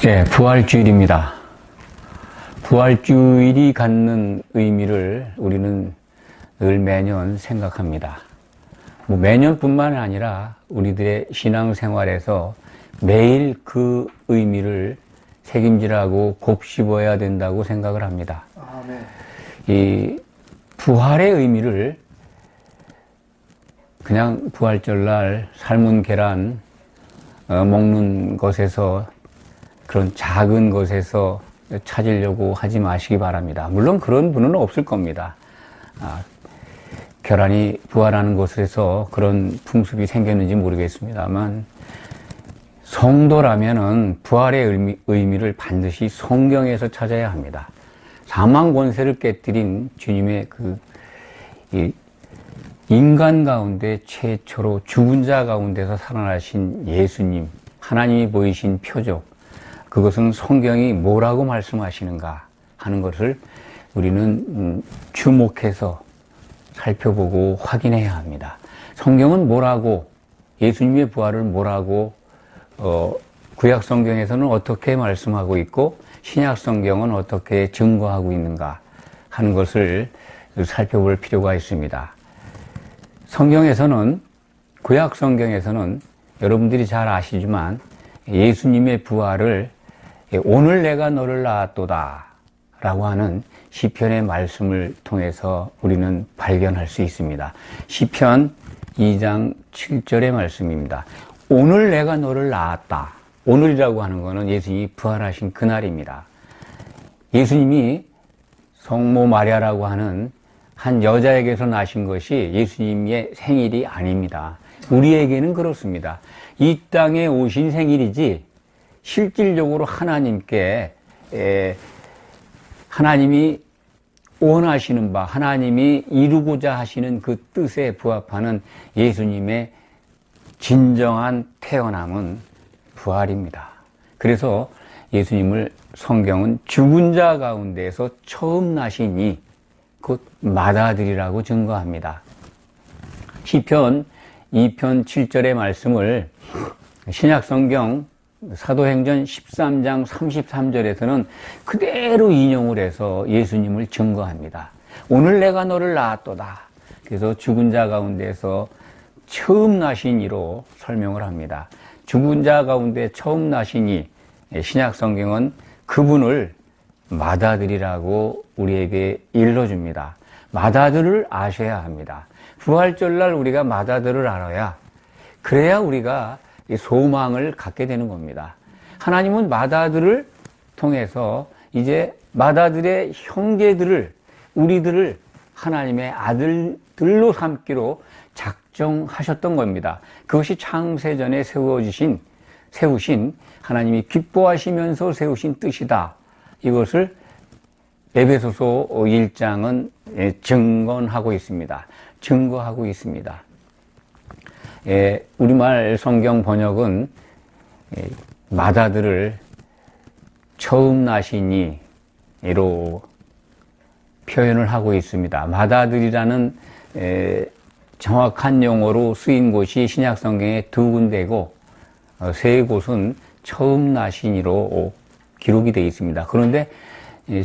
네, 부활주일입니다. 부활주일이 갖는 의미를 우리는 늘 매년 생각합니다. 매년뿐만 아니라 우리들의 신앙생활에서 매일 그 의미를 책임지라고 곱씹어야 된다고 생각을 합니다. 아멘. 이 부활의 의미를 그냥 부활절날 삶은 계란 먹는 것에서, 그런 작은 것에서 찾으려고 하지 마시기 바랍니다. 물론 그런 분은 없을 겁니다. 계란이 부활하는 곳에서 그런 풍습이 생겼는지 모르겠습니다만, 성도라면은 부활의 의미를 반드시 성경에서 찾아야 합니다. 사망 권세를 깨뜨린 주님의 인간 가운데 최초로 죽은 자 가운데서 살아나신 예수님, 하나님이 보이신 표적, 그것은 성경이 뭐라고 말씀하시는가 하는 것을 우리는 주목해서 살펴보고 확인해야 합니다. 성경은 뭐라고, 예수님의 부활을 뭐라고 구약 성경에서는 어떻게 말씀하고 있고 신약 성경은 어떻게 증거하고 있는가 하는 것을 살펴볼 필요가 있습니다. 성경에서는, 구약 성경에서는 여러분들이 잘 아시지만 예수님의 부활을 오늘 내가 너를 낳았도다 라고 하는 시편의 말씀을 통해서 우리는 발견할 수 있습니다. 시편 2장 7절의 말씀입니다. 오늘 내가 너를 낳았다. 오늘이라고 하는 것은 예수님이 부활하신 그날입니다. 예수님이 성모 마리아라고 하는 한 여자에게서 나신 것이 예수님의 생일이 아닙니다. 우리에게는 그렇습니다. 이 땅에 오신 생일이지 실질적으로 하나님께 하나님이 원하시는 바, 하나님이 이루고자 하시는 그 뜻에 부합하는 예수님의 진정한 태어남은 부활입니다. 그래서 예수님을 성경은 죽은 자 가운데서 처음 나시니 곧 맏아들이라고 증거합니다. 시편 2편 7절의 말씀을 신약성경 사도행전 13장 33절에서는 그대로 인용을 해서 예수님을 증거합니다. 오늘 내가 너를 낳았도다. 그래서 죽은 자 가운데서 처음 나신 이로 설명을 합니다. 죽은 자 가운데 처음 나시니 신약성경은 그분을 맏아들이라고 우리에게 일러줍니다. 맏아들을 아셔야 합니다. 부활절날 우리가 맏아들을 알아야, 그래야 우리가 소망을 갖게 되는 겁니다. 하나님은 맏아들을 통해서 이제 맏아들의 형제들을, 우리들을 하나님의 아들들로 삼기로 작정하셨던 겁니다. 그것이 창세전에 세우신 하나님이 기뻐하시면서 세우신 뜻이다. 이것을 에베소서 1장은 증거하고 있습니다. 우리말 성경 번역은 맏아들을 처음 나시니로 표현을 하고 있습니다. 맏아들이라는 정확한 용어로 쓰인 곳이 신약 성경에 2군데고 3곳은 처음 나시니로 기록이 되어 있습니다. 그런데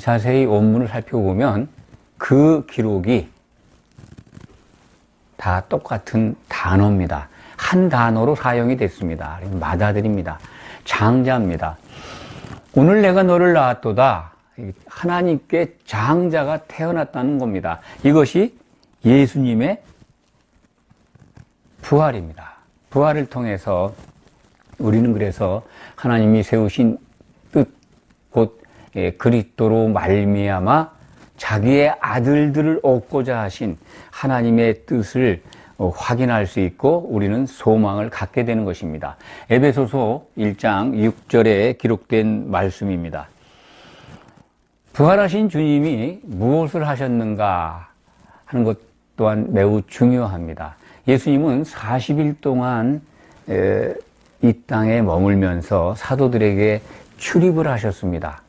자세히 원문을 살펴보면 그 기록이 다 똑같은 단어입니다. 한 단어로 사용이 됐습니다. 맏아들입니다. 장자입니다. 오늘 내가 너를 낳았도다. 하나님께 장자가 태어났다는 겁니다. 이것이 예수님의 부활입니다. 부활을 통해서 우리는 그래서 하나님이 세우신 뜻, 곧 그리스도로 말미암아 자기의 아들들을 얻고자 하신 하나님의 뜻을 확인할 수 있고 우리는 소망을 갖게 되는 것입니다. 에베소서 1장 6절에 기록된 말씀입니다. 부활하신 주님이 무엇을 하셨는가 하는 것 또한 매우 중요합니다. 예수님은 40일 동안 이 땅에 머물면서 사도들에게 출입을 하셨습니다.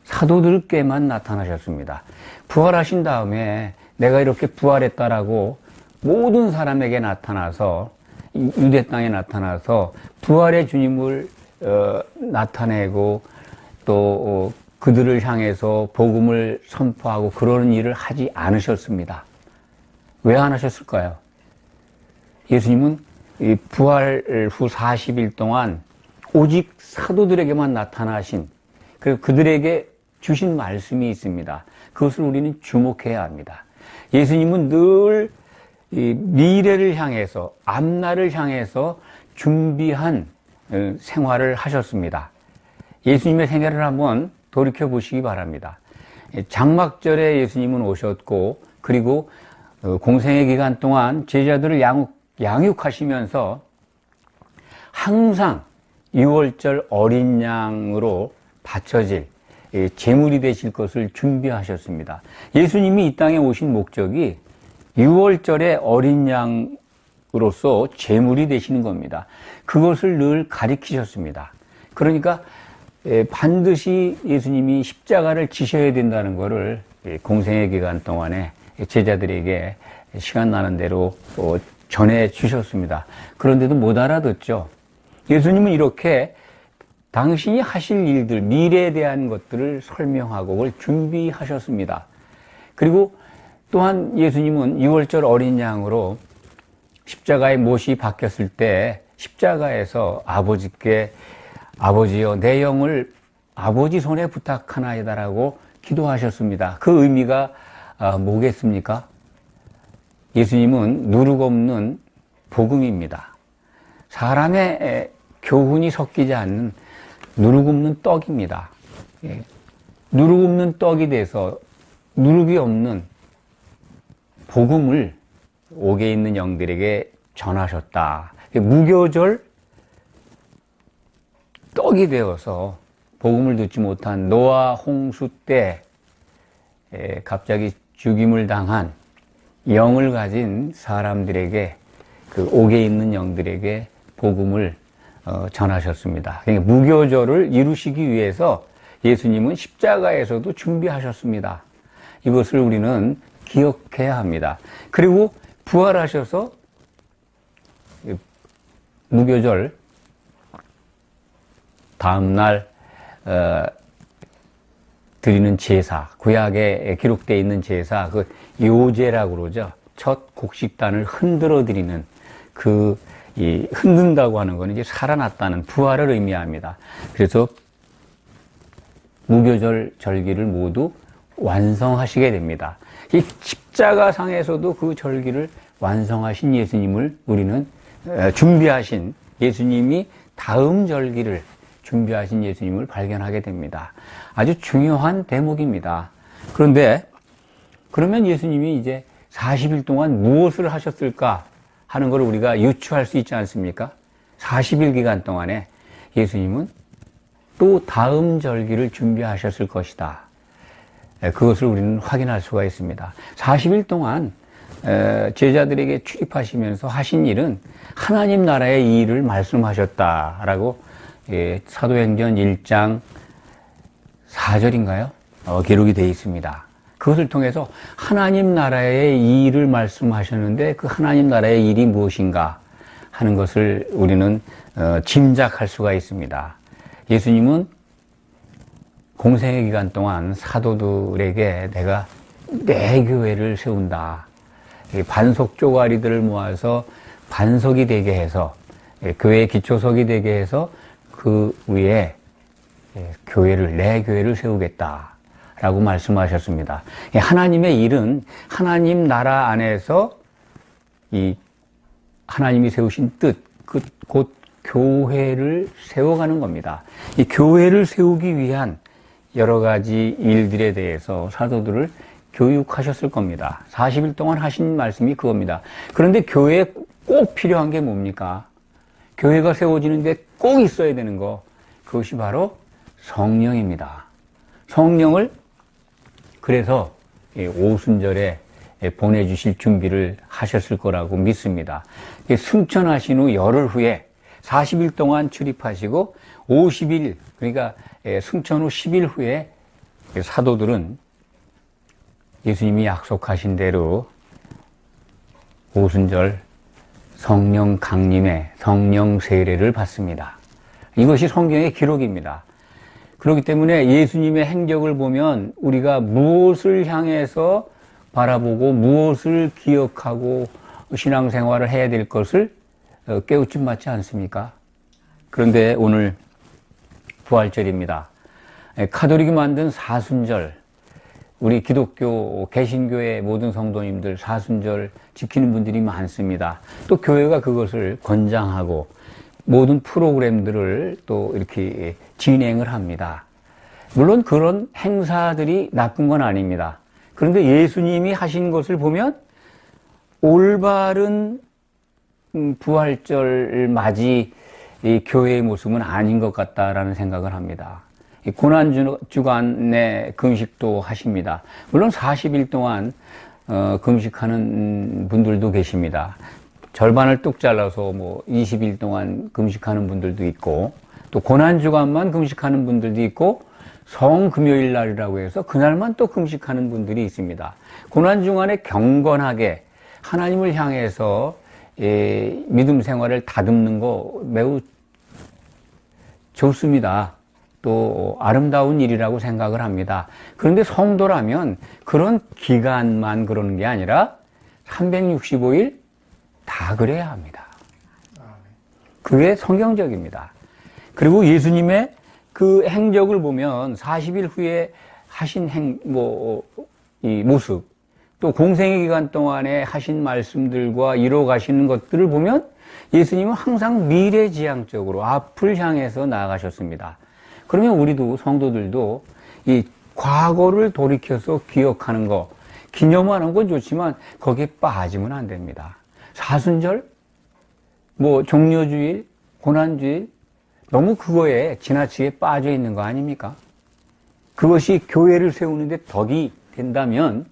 사도들께만 나타나셨습니다. 부활하신 다음에 내가 이렇게 부활했다라고 모든 사람에게 나타나서, 유대 땅에 나타나서 부활의 주님을 나타내고 또 그들을 향해서 복음을 선포하고 그러는 일을 하지 않으셨습니다. 왜 안 하셨을까요? 예수님은 이 부활 후 40일 동안 오직 사도들에게만 나타나신 그들에게 주신 말씀이 있습니다. 그것을 우리는 주목해야 합니다. 예수님은 늘 미래를 향해서, 앞날을 향해서 준비한 생활을 하셨습니다. 예수님의 생애를 한번 돌이켜 보시기 바랍니다. 장막절에 예수님은 오셨고, 그리고 공생의 기간 동안 제자들을 양육하시면서 항상 6월절 어린 양으로 바쳐질 제물이 되실 것을 준비하셨습니다. 예수님이 이 땅에 오신 목적이 6월절의 어린 양으로서 제물이 되시는 겁니다. 그것을 늘 가리키셨습니다. 그러니까 반드시 예수님이 십자가를 지셔야 된다는 것을 공생의 기간 동안에 제자들에게 시간 나는 대로 전해 주셨습니다. 그런데도 못 알아듣죠. 예수님은 이렇게 당신이 하실 일들, 미래에 대한 것들을 설명하고 그걸 준비하셨습니다. 그리고 또한 예수님은 6월절 어린 양으로 십자가에 못이 박혔을 때 십자가에서 아버지께 아버지여 내 영을 아버지 손에 부탁하나이다라고 기도하셨습니다. 그 의미가 뭐겠습니까? 예수님은 누룩 없는 복음입니다. 사람의 교훈이 섞이지 않는 누룩 없는 떡입니다. 누룩 없는 떡이 돼서 누룩이 없는 복음을 옥에 있는 영들에게 전하셨다. 무교절 떡이 되어서 복음을 듣지 못한 노아 홍수 때 갑자기 죽임을 당한 영을 가진 사람들에게 그 옥에 있는 영들에게 복음을 전하셨습니다. 그러니까 무교절을 이루시기 위해서 예수님은 십자가에서도 준비하셨습니다. 이것을 우리는 기억해야 합니다. 그리고 부활하셔서 무교절 다음날 드리는 제사, 구약에 기록되어 있는 제사, 그 요제라고 그러죠. 첫 곡식단을 흔들어 드리는 흔든다고 하는 것은 이제 살아났다는 부활을 의미합니다. 그래서 무교절 절기를 모두 완성하시게 됩니다. 이 십자가상에서도 그 절기를 완성하신 예수님을 우리는 준비하신 예수님이 다음 절기를 준비하신 예수님을 발견하게 됩니다. 아주 중요한 대목입니다. 그런데 그러면 예수님이 이제 40일 동안 무엇을 하셨을까 하는 걸 우리가 유추할 수 있지 않습니까? 40일 기간 동안에 예수님은 또 다음 절기를 준비하셨을 것이다. 그것을 우리는 확인할 수가 있습니다. 40일 동안 제자들에게 출입하시면서 하신 일은 하나님 나라의 일을 말씀하셨다라고 사도행전 1장 4절인가요? 기록이 되어 있습니다. 그것을 통해서 하나님 나라의 일을 말씀하셨는데 그 하나님 나라의 일이 무엇인가 하는 것을 우리는 짐작할 수가 있습니다. 예수님은 공생의 기간 동안 사도들에게 내가 내 교회를 세운다. 반석 쪼가리들을 모아서 반석이 되게 해서 교회의 기초석이 되게 해서 그 위에 내 교회를 세우겠다 라고 말씀하셨습니다. 하나님의 일은 하나님 나라 안에서 이 하나님이 세우신 뜻, 곧 교회를 세워가는 겁니다. 이 교회를 세우기 위한 여러 가지 일들에 대해서 사도들을 교육하셨을 겁니다. 40일 동안 하신 말씀이 그겁니다. 그런데 교회에 꼭 필요한 게 뭡니까? 교회가 세워지는데 꼭 있어야 되는 거, 그것이 바로 성령입니다. 성령을 그래서 오순절에 보내주실 준비를 하셨을 거라고 믿습니다. 승천하신 후 열흘 후에 40일 동안 출입하시고 50일, 그러니까 승천 후 10일 후에 사도들은 예수님이 약속하신 대로 오순절 성령 강림의 성령 세례를 받습니다. 이것이 성경의 기록입니다. 그렇기 때문에 예수님의 행적을 보면 우리가 무엇을 향해서 바라보고 무엇을 기억하고 신앙생활을 해야 될 것을 깨우침 맞지 않습니까? 그런데 오늘 부활절입니다. 카톨릭이 만든 사순절, 우리 기독교 개신교의 모든 성도님들 사순절 지키는 분들이 많습니다. 또 교회가 그것을 권장하고 모든 프로그램들을 또 이렇게 진행을 합니다. 물론 그런 행사들이 나쁜 건 아닙니다. 그런데 예수님이 하신 것을 보면 올바른 부활절 맞이 이 교회의 모습은 아닌 것 같다라는 생각을 합니다. 고난주간의 금식도 하십니다. 물론 40일 동안 금식하는 분들도 계십니다. 절반을 뚝 잘라서 뭐 20일 동안 금식하는 분들도 있고, 또 고난주간만 금식하는 분들도 있고, 성금요일 날이라고 해서 그날만 또 금식하는 분들이 있습니다. 고난주간에 경건하게 하나님을 향해서 믿음 생활을 다듬는 거 매우 좋습니다. 또 아름다운 일이라고 생각을 합니다. 그런데 성도라면 그런 기간만 그러는 게 아니라 365일 다 그래야 합니다. 그게 성경적입니다. 그리고 예수님의 그 행적을 보면 40일 후에 하신 이 모습, 또 공생의 기간 동안에 하신 말씀들과 이뤄 가시는 것들을 보면 예수님은 항상 미래지향적으로 앞을 향해서 나아가셨습니다. 그러면 우리도 성도들도 이 과거를 돌이켜서 기억하는 거, 기념하는 건 좋지만 거기에 빠지면 안 됩니다. 사순절, 종려주일, 고난주일, 너무 그거에 지나치게 빠져 있는 거 아닙니까? 그것이 교회를 세우는데 덕이 된다면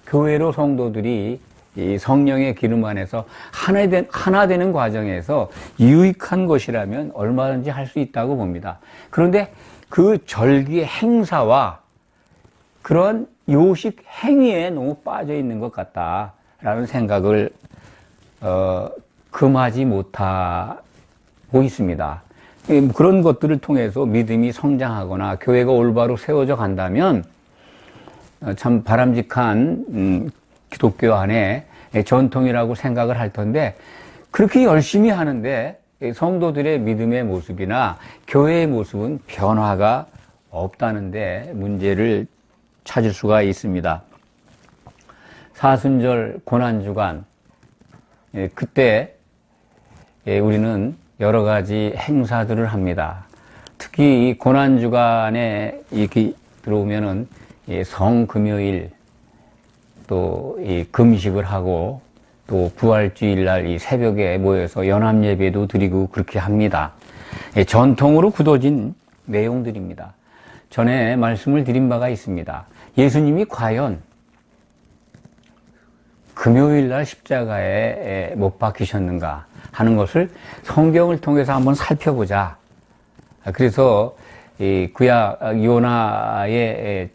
교회로 성도들이 이 성령의 기름 안에서 하나 되는 과정에서 유익한 것이라면 얼마든지 할 수 있다고 봅니다. 그런데 그 절기의 행사와 그런 요식 행위에 너무 빠져 있는 것 같다라는 생각을 금하지 못하고 있습니다. 그런 것들을 통해서 믿음이 성장하거나 교회가 올바로 세워져 간다면 참 바람직한 기독교 안에 전통이라고 생각을 할 텐데, 그렇게 열심히 하는데 성도들의 믿음의 모습이나 교회의 모습은 변화가 없다는데 문제를 찾을 수가 있습니다. 사순절 고난주간, 그때 우리는 여러 가지 행사들을 합니다. 특히 이 고난주간에 이렇게 들어오면은 성금요일, 또 이 금식을 하고, 또 부활주일 날 이 새벽에 모여서 연합예배도 드리고 그렇게 합니다. 전통으로 굳어진 내용들입니다. 전에 말씀을 드린 바가 있습니다. 예수님이 과연 금요일 날 십자가에 못 박히셨는가 하는 것을 성경을 통해서 한번 살펴보자. 그래서 이 구약 요나의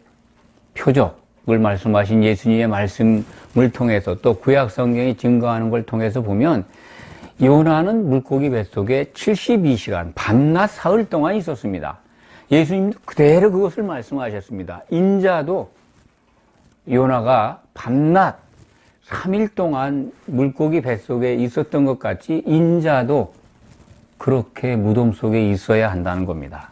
표적을 말씀하신 예수님의 말씀을 통해서, 또 구약 성경이 증거하는 걸 통해서 보면 요나는 물고기 뱃속에 72시간 밤낮 사흘 동안 있었습니다. 예수님도 그대로 그것을 말씀하셨습니다. 인자도 요나가 밤낮 3일 동안 물고기 뱃속에 있었던 것 같이 인자도 그렇게 무덤 속에 있어야 한다는 겁니다.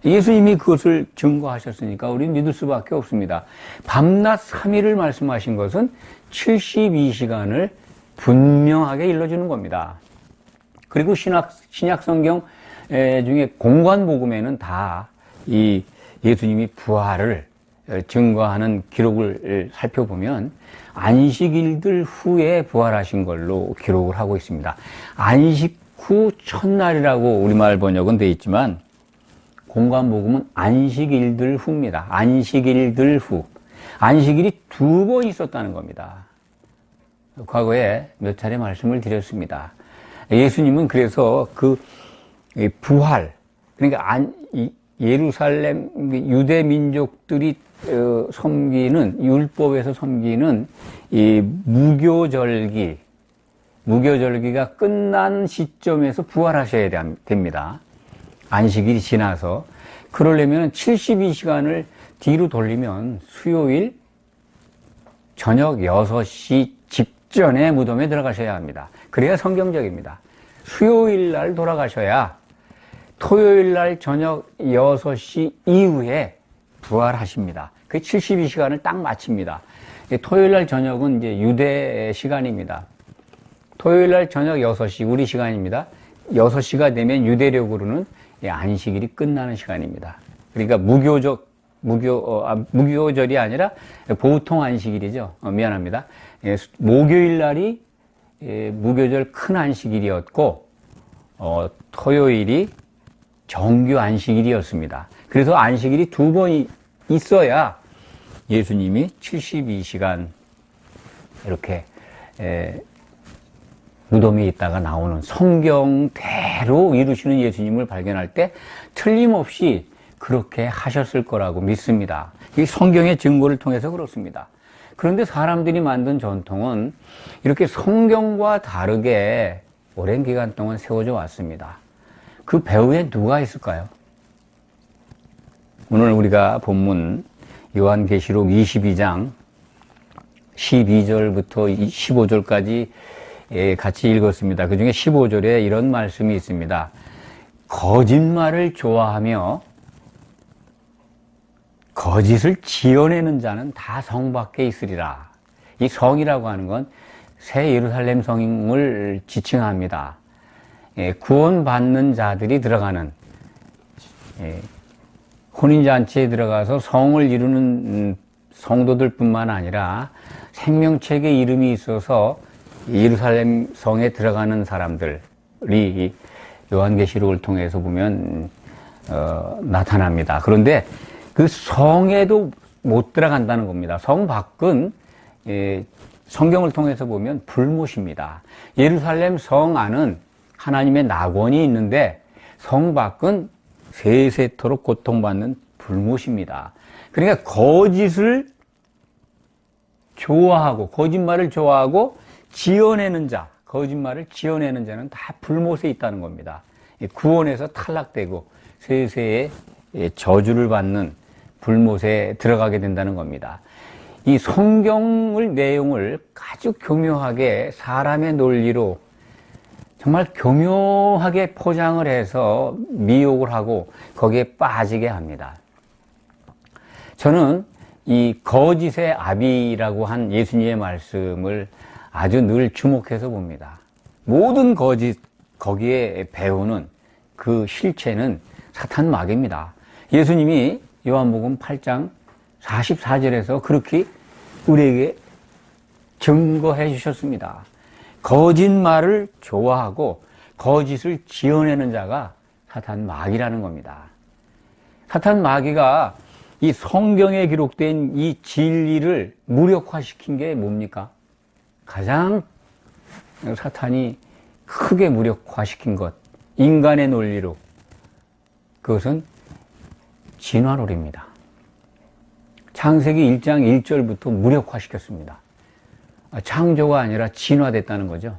예수님이 그것을 증거하셨으니까 우리는 믿을 수밖에 없습니다. 밤낮 3일을 말씀하신 것은 72시간을 분명하게 일러주는 겁니다. 그리고 신약 성경 중에 공관복음에는 다 이 예수님이 부활을 증거하는 기록을 살펴보면 안식일들 후에 부활하신 걸로 기록을 하고 있습니다. 안식 후 첫날이라고 우리말 번역은 되어 있지만 공관복음은 안식일들 후입니다. 안식일들 후. 안식일이 2번 있었다는 겁니다. 과거에 몇 차례 말씀을 드렸습니다. 예수님은 그래서 그 부활, 그러니까 예루살렘 유대 민족들이 섬기는, 율법에서 섬기는 이 무교절기가 끝난 시점에서 부활하셔야 됩니다. 안식일이 지나서. 그러려면 72시간을 뒤로 돌리면 수요일 저녁 6시 직전에 무덤에 들어가셔야 합니다. 그래야 성경적입니다. 수요일 날 돌아가셔야 토요일 날 저녁 6시 이후에 부활하십니다. 그 72시간을 딱 마칩니다. 토요일 날 저녁은 이제 유대 시간입니다. 토요일 날 저녁 6시 우리 시간입니다. 6시가 되면 유대력으로는 안식일이 끝나는 시간입니다. 그러니까 무교절이 아니라 보통 안식일이죠. 미안합니다. 목요일 날이 무교절 큰 안식일이었고, 토요일이 정규 안식일이었습니다. 그래서 안식일이 두 번 있어야 예수님이 72시간 이렇게 무덤에 있다가 나오는 성경대로 이루시는 예수님을 발견할 때 틀림없이 그렇게 하셨을 거라고 믿습니다. 이 성경의 증거를 통해서 그렇습니다. 그런데 사람들이 만든 전통은 이렇게 성경과 다르게 오랜 기간 동안 세워져 왔습니다. 그 배후에 누가 있을까요? 오늘 우리가 본문 요한계시록 22장 12절부터 15절까지 같이 읽었습니다. 그 중에 15절에 이런 말씀이 있습니다. 거짓말을 좋아하며 거짓을 지어내는 자는 다 성 밖에 있으리라. 이 성이라고 하는 건 새 예루살렘 성을 지칭합니다. 구원받는 자들이 들어가는, 혼인잔치에 들어가서 성을 이루는 성도들 뿐만 아니라 생명책에 이름이 있어서 예루살렘 성에 들어가는 사람들이 요한계시록을 통해서 보면 나타납니다. 그런데 그 성에도 못 들어간다는 겁니다. 성 밖은 성경을 통해서 보면 불못입니다. 예루살렘 성 안은 하나님의 낙원이 있는데 성 밖은 세세토록 고통받는 불못입니다. 그러니까 거짓을 좋아하고 거짓말을 좋아하고 지어내는 자, 거짓말을 지어내는 자는 다 불못에 있다는 겁니다. 구원에서 탈락되고 세세의 저주를 받는 불못에 들어가게 된다는 겁니다. 이 성경을 내용을 아주 교묘하게 사람의 논리로 정말 교묘하게 포장을 해서 미혹을 하고 거기에 빠지게 합니다. 저는 이 거짓의 아비라고 한 예수님의 말씀을 아주 늘 주목해서 봅니다. 모든 거짓, 거기에 배우는 그 실체는 사탄 마귀입니다. 예수님이 요한복음 8장 44절에서 그렇게 우리에게 증거해 주셨습니다. 거짓말을 좋아하고 거짓을 지어내는 자가 사탄 마귀라는 겁니다. 사탄 마귀가 이 성경에 기록된 이 진리를 무력화시킨 게 뭡니까? 가장 사탄이 크게 무력화시킨 것, 인간의 논리로, 그것은 진화론입니다. 창세기 1장 1절부터 무력화시켰습니다. 창조가 아니라 진화됐다는 거죠.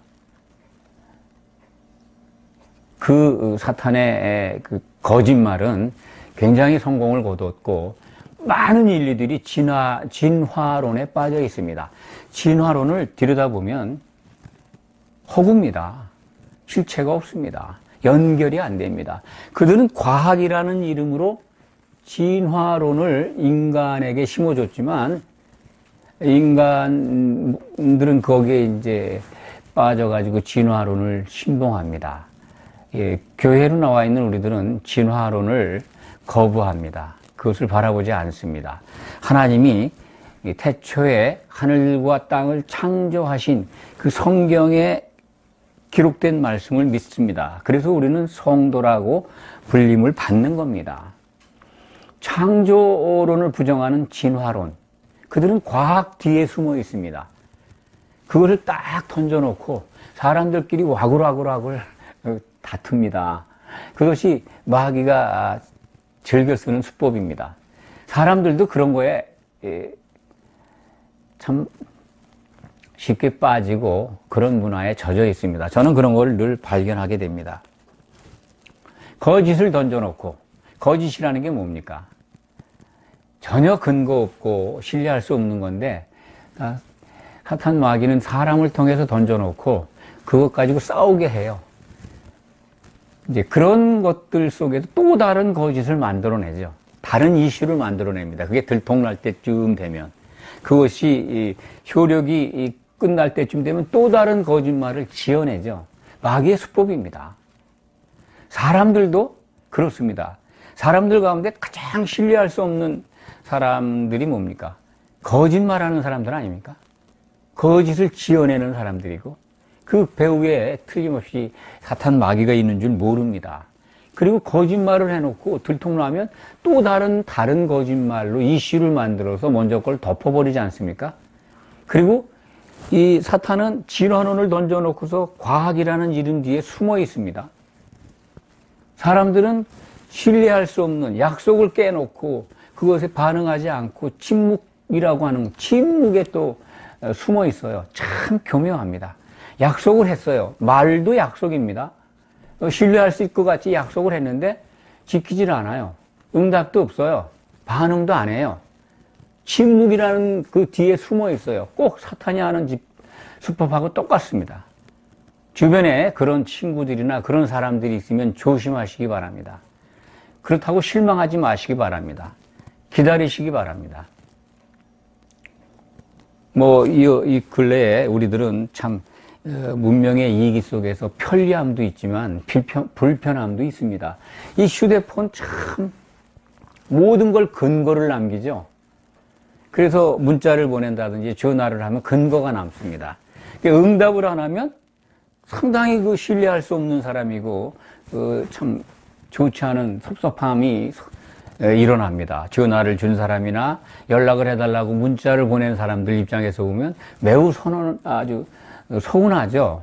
그 사탄의 그 거짓말은 굉장히 성공을 거뒀고 많은 인류들이 진화론에 빠져 있습니다. 진화론을 들여다보면 허구입니다. 실체가 없습니다. 연결이 안 됩니다. 그들은 과학이라는 이름으로 진화론을 인간에게 심어줬지만 인간들은 거기에 이제 빠져가지고 진화론을 신봉합니다. 교회로 나와 있는 우리들은 진화론을 거부합니다. 그것을 바라보지 않습니다. 하나님이 태초에 하늘과 땅을 창조하신 그 성경에 기록된 말씀을 믿습니다. 그래서 우리는 성도라고 불림을 받는 겁니다. 창조론을 부정하는 진화론, 그들은 과학 뒤에 숨어 있습니다. 그것을 딱 던져놓고 사람들끼리 와글와글와글 다툽니다. 그것이 마귀가 즐겨 쓰는 수법입니다. 사람들도 그런 거에 참 쉽게 빠지고 그런 문화에 젖어 있습니다. 저는 그런 걸 늘 발견하게 됩니다. 거짓을 던져놓고 거짓이라는 게 뭡니까? 전혀 근거 없고 신뢰할 수 없는 건데, 사탄 마귀는 사람을 통해서 던져놓고 그것 가지고 싸우게 해요. 이제 그런 것들 속에서 또 다른 거짓을 만들어내죠. 다른 이슈를 만들어냅니다. 그게 들통날 때쯤 되면. 그것이 효력이 끝날 때쯤 되면 또 다른 거짓말을 지어내죠. 마귀의 수법입니다. 사람들도 그렇습니다. 사람들 가운데 가장 신뢰할 수 없는 사람들이 뭡니까? 거짓말하는 사람들 아닙니까? 거짓을 지어내는 사람들이고 그 배후에 틀림없이 사탄 마귀가 있는 줄 모릅니다. 그리고 거짓말을 해놓고 들통나면 또 다른 거짓말로 이슈를 만들어서 먼저 걸 덮어버리지 않습니까? 그리고 이 사탄은 진화론을 던져놓고서 과학이라는 이름 뒤에 숨어 있습니다. 사람들은 신뢰할 수 없는 약속을 깨놓고 그것에 반응하지 않고 침묵이라고 하는 침묵에 또 숨어 있어요. 참 교묘합니다. 약속을 했어요. 말도 약속입니다. 신뢰할 수 있을 것 같이 약속을 했는데 지키질 않아요. 응답도 없어요. 반응도 안 해요. 침묵이라는 그 뒤에 숨어 있어요. 꼭 사탄이 하는 수법하고 똑같습니다. 주변에 그런 친구들이나 그런 사람들이 있으면 조심하시기 바랍니다. 그렇다고 실망하지 마시기 바랍니다. 기다리시기 바랍니다. 이 근래에 우리들은 참 문명의 이기 속에서 편리함도 있지만 불편함도 있습니다. 이 휴대폰 참 모든 걸 근거를 남기죠. 그래서 문자를 보낸다든지 전화를 하면 근거가 남습니다. 응답을 안 하면 상당히 신뢰할 수 없는 사람이고 참 좋지 않은 섭섭함이 일어납니다. 전화를 준 사람이나 연락을 해달라고 문자를 보낸 사람들 입장에서 보면 매우 아주 서운하죠.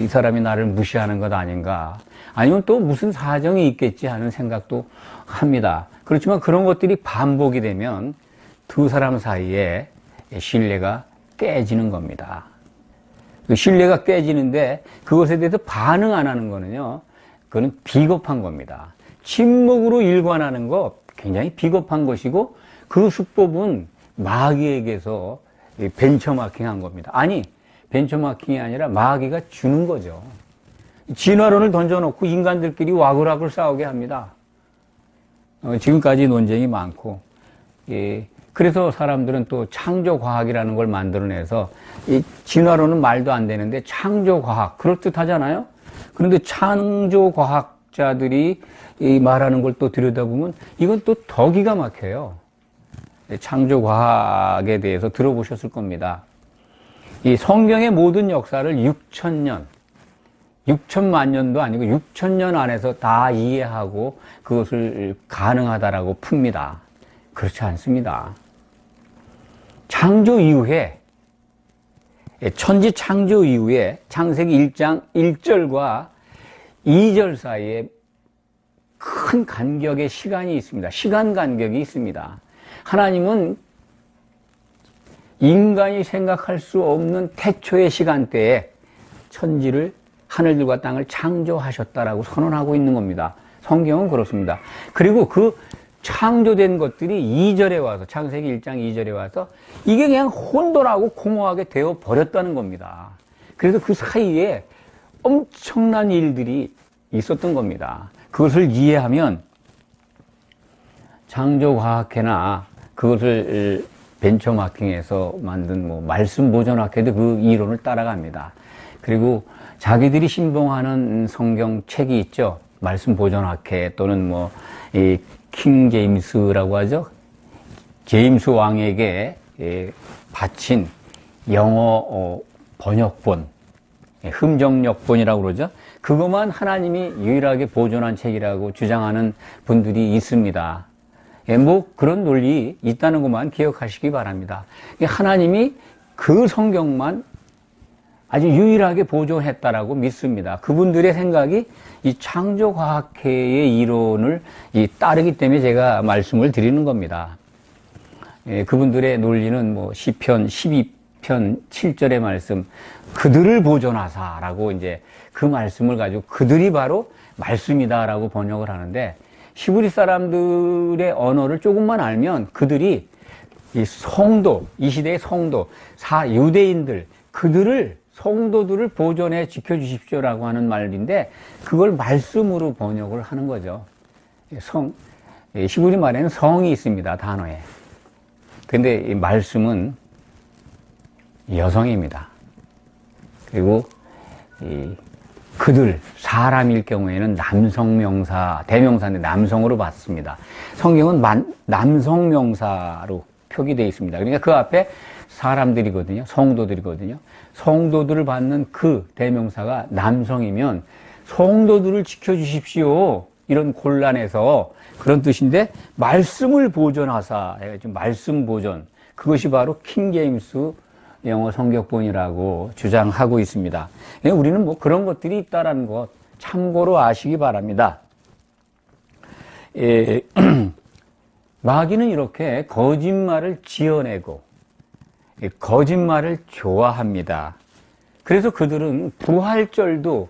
이 사람이 나를 무시하는 것 아닌가. 아니면 또 무슨 사정이 있겠지 하는 생각도 합니다. 그렇지만 그런 것들이 반복이 되면 두 사람 사이에 신뢰가 깨지는 겁니다. 그 신뢰가 깨지는데 그것에 대해서 반응 안 하는 거는요, 그거는 비겁한 겁니다. 침묵으로 일관하는 거 굉장히 비겁한 것이고 그 수법은 마귀에게서 벤처마킹한 겁니다. 아니, 벤처마킹이 아니라 마귀가 주는 거죠. 진화론을 던져놓고 인간들끼리 와글와글 싸우게 합니다. 지금까지 논쟁이 많고, 그래서 사람들은 또 창조과학이라는 걸 만들어내서 이 진화론은 말도 안 되는데 창조과학 그럴듯하잖아요. 그런데 창조과학자들이 말하는 걸 또 들여다보면 이건 또 더 기가 막혀요. 창조과학에 대해서 들어보셨을 겁니다. 이 성경의 모든 역사를 6천만 년도 아니고 6천년 안에서 다 이해하고 그것을 가능하다라고 풉니다. 그렇지 않습니다. 창조 이후에, 천지 창조 이후에 창세기 1장 1절과 2절 사이에 큰 간격의 시간이 있습니다. 시간 간격이 있습니다. 하나님은 인간이 생각할 수 없는 태초의 시간대에 천지를, 하늘들과 땅을 창조하셨다라고 선언하고 있는 겁니다. 성경은 그렇습니다. 그리고 그 창조된 것들이 2절에 와서, 창세기 1장 2절에 와서 이게 그냥 혼돈하고 공허하게 되어 버렸다는 겁니다. 그래서 그 사이에 엄청난 일들이 있었던 겁니다. 그것을 이해하면 창조과학회나 그것을 벤처마킹해서 만든 말씀 보존학회도 그 이론을 따라갑니다. 그리고 자기들이 신봉하는 성경 책이 있죠. 말씀 보존학회 또는 킹 제임스라고 하죠. 제임스 왕에게 바친 영어 번역본, 흠정역본이라고 그러죠. 그것만 하나님이 유일하게 보존한 책이라고 주장하는 분들이 있습니다. 그런 논리 있다는 것만 기억하시기 바랍니다. 하나님이 그 성경만 아주 유일하게 보존했다라고 믿습니다. 그분들의 생각이 이 창조과학회의 이론을 따르기 때문에 제가 말씀을 드리는 겁니다. 그분들의 논리는 시편 12편 7절의 말씀, 그들을 보존하사라고 이제 그 말씀을 가지고 그들이 바로 말씀이다라고 번역을 하는데, 시부리 사람들의 언어를 조금만 알면 그들이 이 성도, 이 시대의 성도, 유대인들, 성도들을 보존해 지켜주십시오라고 하는 말인데 그걸 말씀으로 번역을 하는 거죠. 시부리 말에는 성이 있습니다, 단어에. 근데 이 말씀은 여성입니다. 그리고 사람일 경우에는 남성 명사, 대명사인데 남성으로 봤습니다. 성경은 남성 명사로 표기되어 있습니다. 그러니까 그 앞에 사람들이거든요. 성도들이거든요. 성도들을 받는 그 대명사가 남성이면 성도들을 지켜주십시오. 이런 곤란해서 그런 뜻인데 말씀을 보존하사, 말씀 보존. 그것이 바로 킹제임스 영어 성격본이라고 주장하고 있습니다. 우리는 뭐 그런 것들이 있다라는 것 참고로 아시기 바랍니다. 마귀는 이렇게 거짓말을 지어내고 거짓말을 좋아합니다. 그래서 그들은 부활절도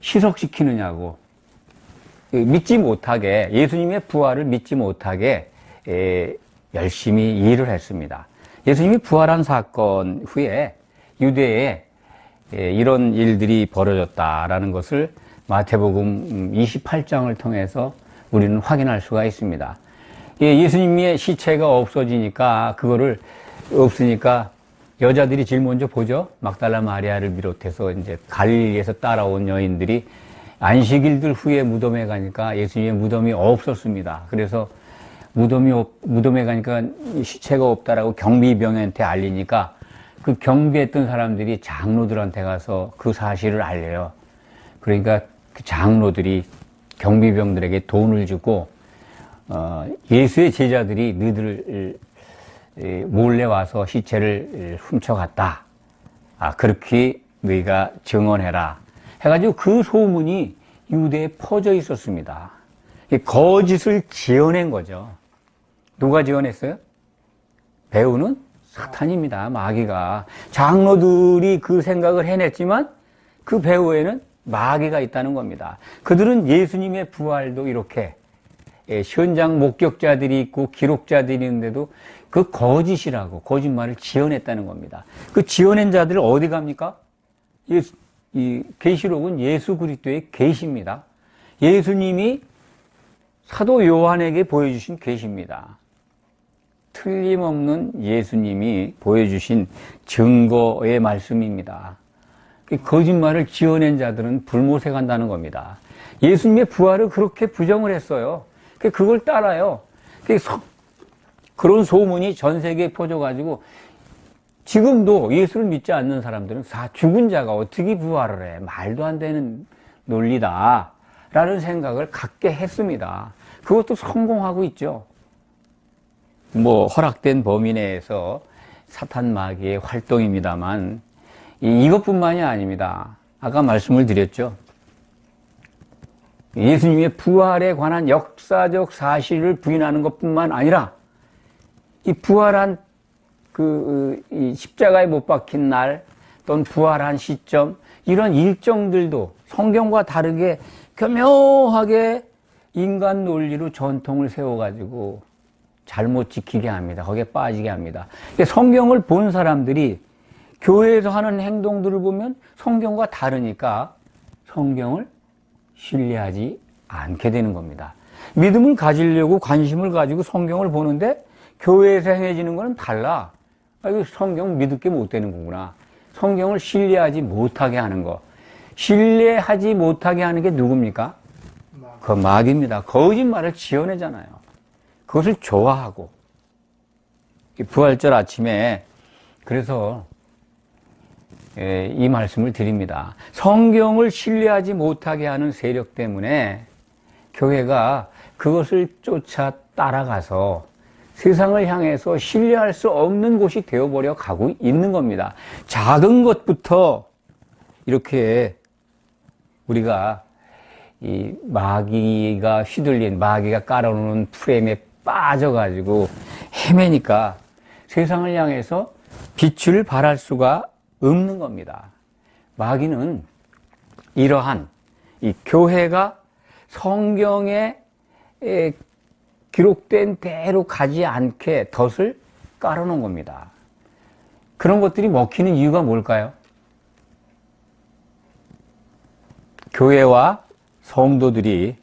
희석시키느냐고 믿지 못하게, 예수님의 부활을 믿지 못하게 열심히 일을 했습니다. 예수님이 부활한 사건 후에 유대에 이런 일들이 벌어졌다라는 것을 마태복음 28장을 통해서 우리는 확인할 수가 있습니다. 예수님의 시체가 없으니까 여자들이 제일 먼저 보죠. 막달라 마리아를 비롯해서 이제 갈릴리에서 따라온 여인들이 안식일들 후에 무덤에 가니까 예수님의 무덤이 없었습니다. 그래서 무덤에 가니까 시체가 없다라고 경비병한테 알리니까 그 경비했던 사람들이 장로들한테 가서 그 사실을 알려요. 그러니까 그 장로들이 경비병들에게 돈을 주고 예수의 제자들이 너희들 몰래 와서 시체를 훔쳐갔다. 그렇게 너희가 증언해라. 해가지고 그 소문이 유대에 퍼져 있었습니다. 거짓을 지어낸 거죠. 누가 지어냈어요? 배우는 사탄입니다. 마귀가. 장로들이 그 생각을 해냈지만 그 배후에는 마귀가 있다는 겁니다. 그들은 예수님의 부활도 이렇게 현장 목격자들이 있고 기록자들이 있는데도 그 거짓이라고 거짓말을 지어냈다는 겁니다. 그 지어낸 자들을 어디 갑니까? 이 계시록은 예수 그리스도의 계시입니다. 예수님이 사도 요한에게 보여주신 계시입니다. 틀림없는 예수님이 보여주신 증거의 말씀입니다. 거짓말을 지어낸 자들은 불못에 간다는 겁니다. 예수님의 부활을 그렇게 부정을 했어요. 그걸 따라요. 그런 소문이 전 세계에 퍼져가지고 지금도 예수를 믿지 않는 사람들은 죽은 자가 어떻게 부활을 해? 말도 안 되는 논리다 라는 생각을 갖게 했습니다. 그것도 성공하고 있죠. 허락된 범위 내에서 사탄 마귀의 활동입니다만 이것뿐만이 아닙니다. 아까 말씀을 드렸죠. 예수님의 부활에 관한 역사적 사실을 부인하는 것뿐만 아니라 이 부활한 이 십자가에 못 박힌 날 또는 부활한 시점 이런 일정들도 성경과 다르게 교묘하게 인간 논리로 전통을 세워가지고 잘못 지키게 합니다. 거기에 빠지게 합니다. 성경을 본 사람들이 교회에서 하는 행동들을 보면 성경과 다르니까 성경을 신뢰하지 않게 되는 겁니다. 믿음을 가지려고 관심을 가지고 성경을 보는데 교회에서 행해지는 거는 달라. 이거 성경 믿게 못 되는 거구나. 성경을 신뢰하지 못하게 하는 거. 신뢰하지 못하게 하는 게 누굽니까? 그 마귀입니다. 거짓말을 지어내잖아요. 그것을 좋아하고. 부활절 아침에 그래서 이 말씀을 드립니다. 성경을 신뢰하지 못하게 하는 세력 때문에 교회가 그것을 쫓아 따라가서 세상을 향해서 신뢰할 수 없는 곳이 되어버려 가고 있는 겁니다. 작은 것부터 이렇게 우리가 이 마귀가 휘둘린, 마귀가 깔아놓은 프레임에 빠져가지고 헤매니까 세상을 향해서 빛을 발할 수가 없는 겁니다. 마귀는 이러한 이 교회가 성경에 기록된 대로 가지 않게 덫을 깔아놓은 겁니다. 그런 것들이 먹히는 이유가 뭘까요? 교회와 성도들이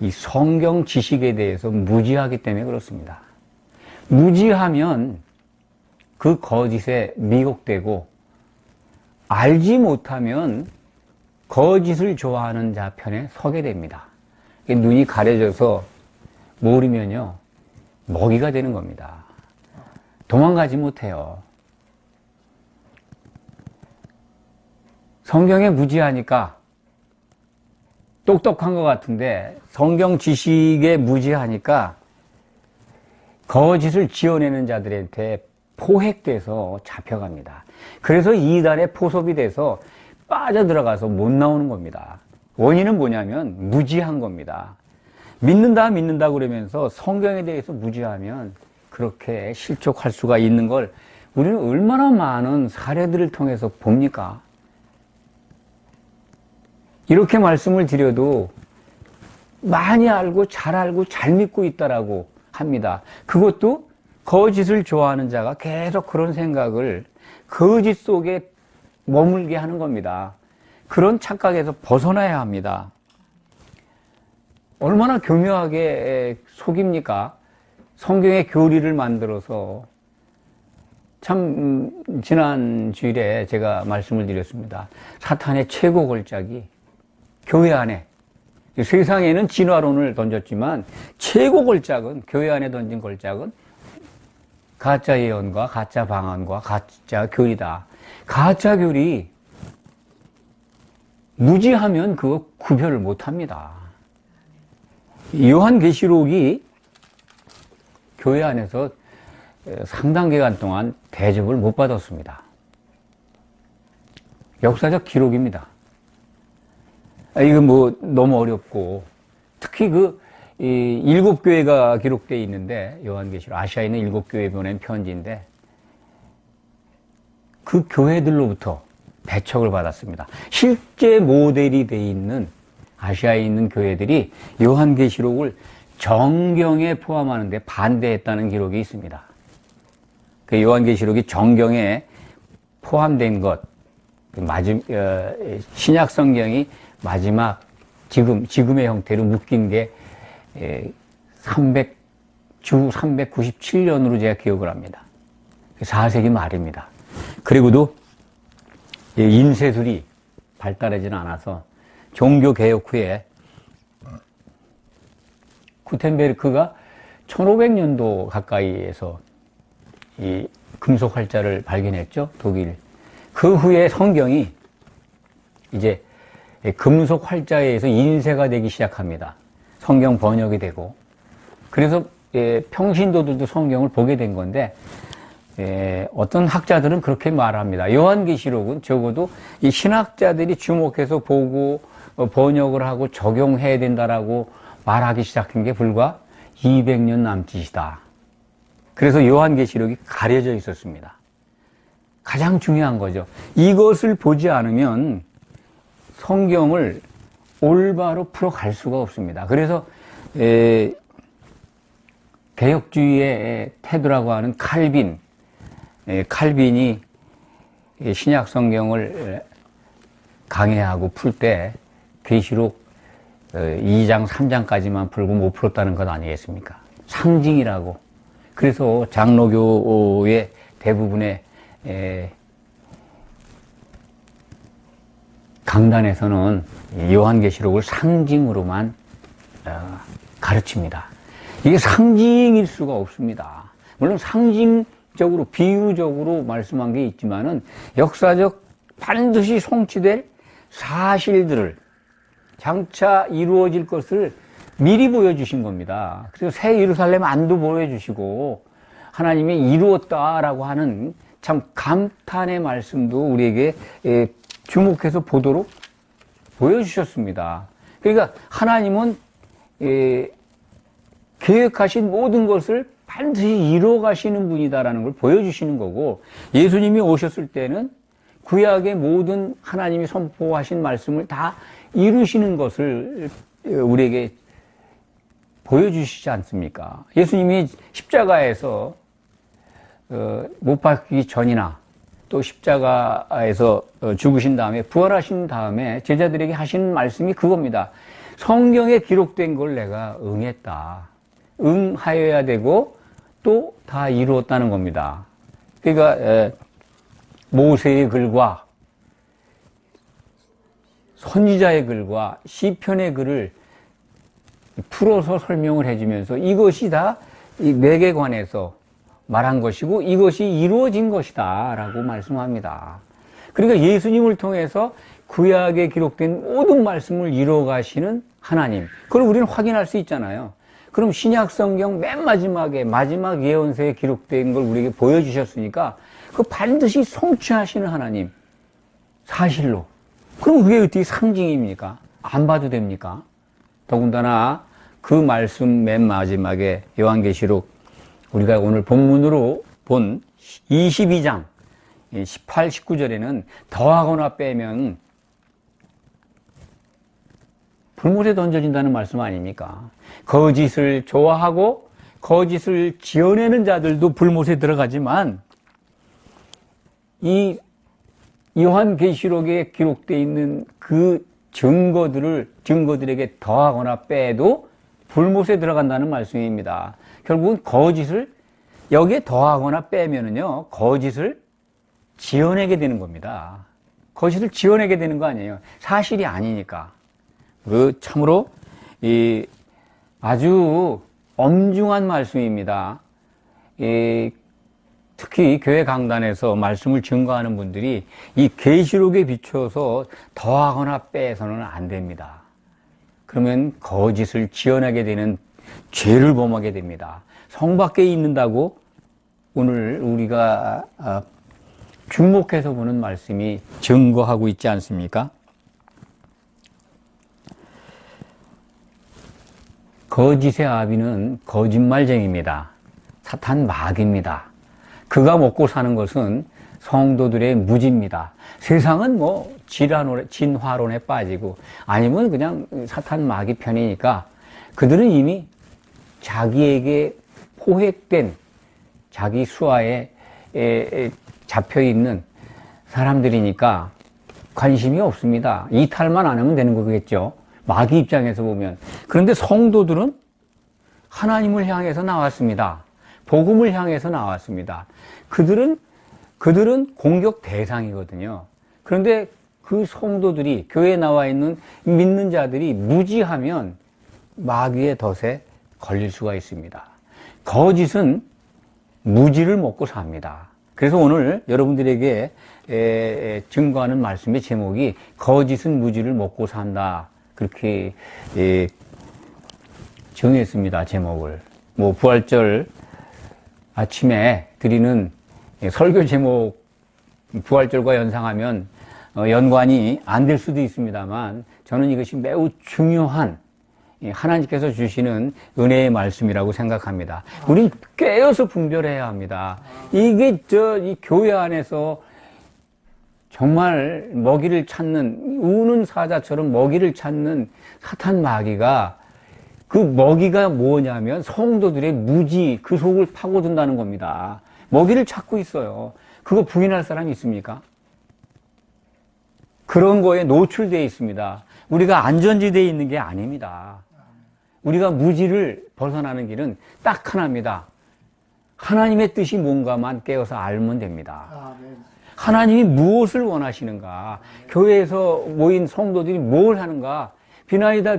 이 성경 지식에 대해서 무지하기 때문에 그렇습니다. 무지하면 그 거짓에 미혹되고 알지 못하면 거짓을 좋아하는 자 편에 서게 됩니다. 눈이 가려져서 모르면요 먹이가 되는 겁니다. 도망가지 못해요. 성경에 무지하니까 똑똑한 것 같은데 성경 지식에 무지하니까 거짓을 지어내는 자들한테 포획돼서 잡혀갑니다. 그래서 이단의 포섭이 돼서 빠져들어가서 못 나오는 겁니다. 원인은 뭐냐면 무지한 겁니다. 믿는다 그러면서 성경에 대해서 무지하면 그렇게 실족할 수가 있는 걸 우리는 얼마나 많은 사례들을 통해서 봅니까? 이렇게 말씀을 드려도 많이 알고 잘 믿고 있다라고 합니다. 그것도 거짓을 좋아하는 자가 계속 그런 생각을 거짓 속에 머물게 하는 겁니다. 그런 착각에서 벗어나야 합니다. 얼마나 교묘하게 속입니까? 성경의 교리를 만들어서 참 지난 주일에 제가 말씀을 드렸습니다. 사탄의 최고 걸작이 교회 안에, 세상에는 진화론을 던졌지만 최고 걸작은, 교회 안에 던진 걸작은 가짜 예언과 가짜 방언과 가짜 교리다. 가짜 교리 무지하면 그거 구별을 못합니다. 요한계시록이 교회 안에서 상당 기간 동안 대접을 못 받았습니다. 역사적 기록입니다. 이거 뭐 너무 어렵고, 특히 일곱 교회가 기록되어 있는데, 요한계시록, 아시아에 있는 일곱 교회에 보낸 편지인데, 그 교회들로부터 배척을 받았습니다. 실제 모델이 되어 있는 아시아에 있는 교회들이 요한계시록을 정경에 포함하는데 반대했다는 기록이 있습니다. 그 요한계시록이 정경에 포함된 것, 신약 성경이 마지막 지금의 형태로 묶인 게 397년으로 제가 기억을 합니다. 4세기 말입니다. 그리고도 인쇄술이 발달하지는 않아서 종교개혁 후에 구텐베르크가 1500년도 가까이에서 이 금속 활자를 발견했죠, 독일. 그 후에 성경이 이제 금속 활자에 의해서 인쇄가 되기 시작합니다. 성경 번역이 되고. 그래서 평신도들도 성경을 보게 된 건데, 어떤 학자들은 그렇게 말합니다. 요한계시록은 적어도 이 신학자들이 주목해서 보고 번역을 하고 적용해야 된다라고 말하기 시작한 게 불과 200년 남짓이다. 그래서 요한계시록이 가려져 있었습니다. 가장 중요한 거죠. 이것을 보지 않으면 성경을 올바로 풀어갈 수가 없습니다. 그래서 개혁주의의 태도라고 하는 칼빈이 신약 성경을 강해하고 풀 때 계시록 2장, 3장까지만 풀고 못 풀었다는 것 아니겠습니까? 상징이라고. 그래서 장로교의 대부분의 강단에서는 요한계시록을 상징으로만 가르칩니다. 이게 상징일 수가 없습니다. 물론 상징적으로, 비유적으로 말씀한 게 있지만은 역사적 반드시 성취될 사실들을, 장차 이루어질 것을 미리 보여주신 겁니다. 그래서 새 예루살렘 안도 보여주시고 하나님이 이루었다라고 하는 참 감탄의 말씀도 우리에게 주목해서 보도록 보여주셨습니다. 그러니까 하나님은 계획하신 모든 것을 반드시 이루어 가시는 분이다라는 걸 보여주시는 거고, 예수님이 오셨을 때는 구약의 모든 하나님이 선포하신 말씀을 다 이루시는 것을 우리에게 보여주시지 않습니까? 예수님이 십자가에서 못 박히기 전이나 또 십자가에서 죽으신 다음에 부활하신 다음에 제자들에게 하신 말씀이 그겁니다. 성경에 기록된 걸 내가 응했다. 응하여야 되고 또 다 이루었다는 겁니다. 그러니까 모세의 글과 선지자의 글과 시편의 글을 풀어서 설명을 해주면서 이것이 다 내게 관해서 말한 것이고 이것이 이루어진 것이다 라고 말씀합니다. 그러니까 예수님을 통해서 구약에 기록된 모든 말씀을 이루어 가시는 하나님, 그걸 우리는 확인할 수 있잖아요. 그럼 신약 성경 맨 마지막에 마지막 예언서에 기록된 걸 우리에게 보여주셨으니까 그 반드시 성취하시는 하나님, 사실로. 그럼 그게 어떻게 상징입니까? 안 봐도 됩니까? 더군다나 그 말씀 맨 마지막에 요한계시록 우리가 오늘 본문으로 본 22장 18, 19절에는 더하거나 빼면 불못에 던져진다는 말씀 아닙니까? 거짓을 좋아하고 거짓을 지어내는 자들도 불못에 들어가지만 이 요한계시록에 기록되어 있는 그 증거들에게 더하거나 빼도 불못에 들어간다는 말씀입니다. 결국은 거짓을 여기에 더하거나 빼면은요, 거짓을 지어내게 되는 겁니다. 거짓을 지어내게 되는 거 아니에요. 사실이 아니니까. 참으로 아주 엄중한 말씀입니다. 특히 교회 강단에서 말씀을 증거하는 분들이 이 계시록에 비추어서 더하거나 빼서는 안 됩니다. 그러면 거짓을 지어내게 되는 죄를 범하게 됩니다. 성 밖에 있는다고 오늘 우리가 주목해서 보는 말씀이 증거하고 있지 않습니까? 거짓의 아비는 거짓말쟁이입니다. 사탄 마귀입니다. 그가 먹고 사는 것은 성도들의 무지입니다. 세상은 뭐 진화론에 빠지고 아니면 그냥 사탄 마귀 편이니까 그들은 이미 자기에게 포획된 자기 수하에 잡혀있는 사람들이니까 관심이 없습니다. 이탈만 안 하면 되는 거겠죠. 마귀 입장에서 보면. 그런데 성도들은 하나님을 향해서 나왔습니다. 복음을 향해서 나왔습니다. 그들은 공격 대상이거든요. 그런데 그 성도들이, 교회에 나와 있는 믿는 자들이 무지하면 마귀의 덫에 걸릴 수가 있습니다. 거짓은 무지를 먹고 삽니다. 그래서 오늘 여러분들에게 증거하는 말씀의 제목이 거짓은 무지를 먹고 산다. 그렇게 정했습니다. 제목을. 뭐 부활절 아침에 드리는 설교 제목 부활절과 연상하면 연관이 안 될 수도 있습니다만 저는 이것이 매우 중요한 하나님께서 주시는 은혜의 말씀이라고 생각합니다. 우린 깨어서 분별해야 합니다. 이게 이 교회 안에서 정말 먹이를 찾는, 우는 사자처럼 먹이를 찾는 사탄 마귀가, 그 먹이가 뭐냐면 성도들의 무지, 그 속을 파고든다는 겁니다. 먹이를 찾고 있어요. 그거 부인할 사람이 있습니까? 그런 거에 노출되어 있습니다. 우리가 안전지대에 있는 게 아닙니다. 우리가 무지를 벗어나는 길은 딱 하나입니다. 하나님의 뜻이 뭔가만 깨어서 알면 됩니다. 하나님이 무엇을 원하시는가? 교회에서 모인 성도들이 뭘 하는가? 비나이다,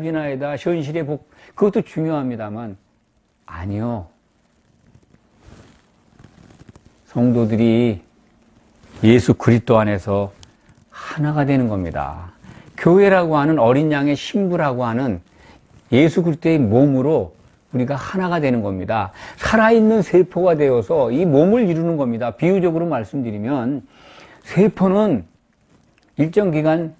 현실의 복, 그것도 중요합니다만, 아니요. 성도들이 예수 그리스도 안에서 하나가 되는 겁니다. 교회라고 하는 어린 양의 신부라고 하는 예수 그리스도의 몸으로 우리가 하나가 되는 겁니다. 살아있는 세포가 되어서 이 몸을 이루는 겁니다. 비유적으로 말씀드리면 세포는 일정 기간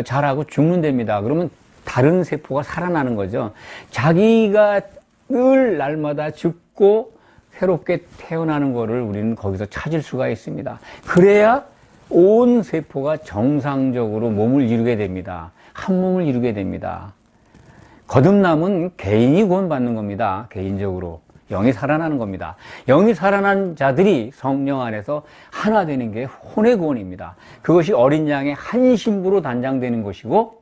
자라고 죽는답니다. 그러면 다른 세포가 살아나는 거죠. 자기가 늘 날마다 죽고 새롭게 태어나는 거를 우리는 거기서 찾을 수가 있습니다. 그래야 온 세포가 정상적으로 몸을 이루게 됩니다. 한 몸을 이루게 됩니다. 거듭남은 개인이 구원받는 겁니다. 개인적으로. 영이 살아나는 겁니다. 영이 살아난 자들이 성령 안에서 하나 되는 게 혼의 구원입니다. 그것이 어린 양의 한 신부로 단장되는 것이고,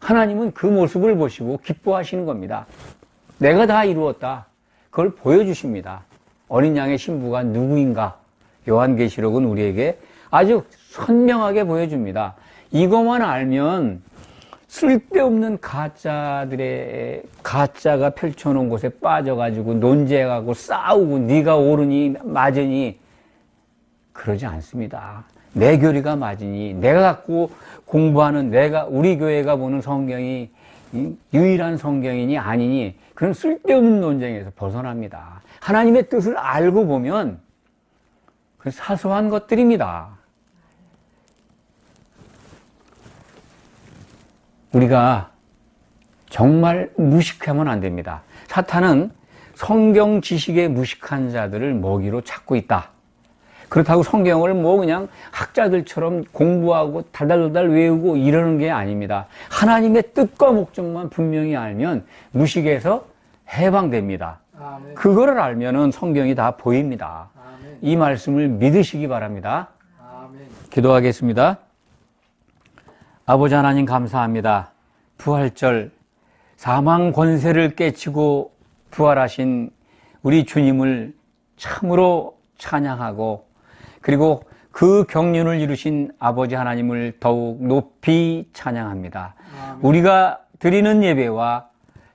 하나님은 그 모습을 보시고 기뻐하시는 겁니다. 내가 다 이루었다. 그걸 보여주십니다. 어린 양의 신부가 누구인가? 요한계시록은 우리에게 아주 선명하게 보여줍니다. 이것만 알면 쓸데없는 가짜가 펼쳐놓은 곳에 빠져가지고 논쟁하고 싸우고 네가 옳으니 맞으니 그러지 않습니다. 내 교리가 맞으니 내가 갖고 공부하는 우리 교회가 보는 성경이 유일한 성경이니 아니니 그런 쓸데없는 논쟁에서 벗어납니다. 하나님의 뜻을 알고 보면 그 사소한 것들입니다. 우리가 정말 무식하면 안 됩니다. 사탄은 성경 지식에 무식한 자들을 먹이로 찾고 있다. 그렇다고 성경을 그냥 학자들처럼 공부하고 달달달달 외우고 이러는 게 아닙니다. 하나님의 뜻과 목적만 분명히 알면 무식에서 해방됩니다. 아멘. 그거를 알면은 성경이 다 보입니다. 아멘. 이 말씀을 믿으시기 바랍니다. 아멘. 기도하겠습니다. 아버지 하나님 감사합니다. 부활절 사망 권세를 깨치고 부활하신 우리 주님을 참으로 찬양하고 그리고 그 경륜을 이루신 아버지 하나님을 더욱 높이 찬양합니다. 아멘. 우리가 드리는 예배와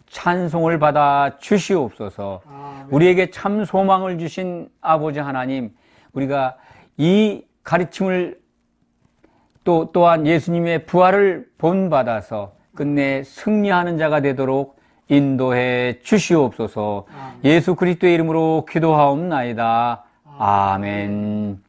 찬송을 받아 주시옵소서. 아멘. 우리에게 참 소망을 주신 아버지 하나님, 우리가 이 가르침을 또한 예수님의 부활을 본받아서 끝내 승리하는 자가 되도록 인도해 주시옵소서. 아멘. 예수 그리스도의 이름으로 기도하옵나이다. 아멘.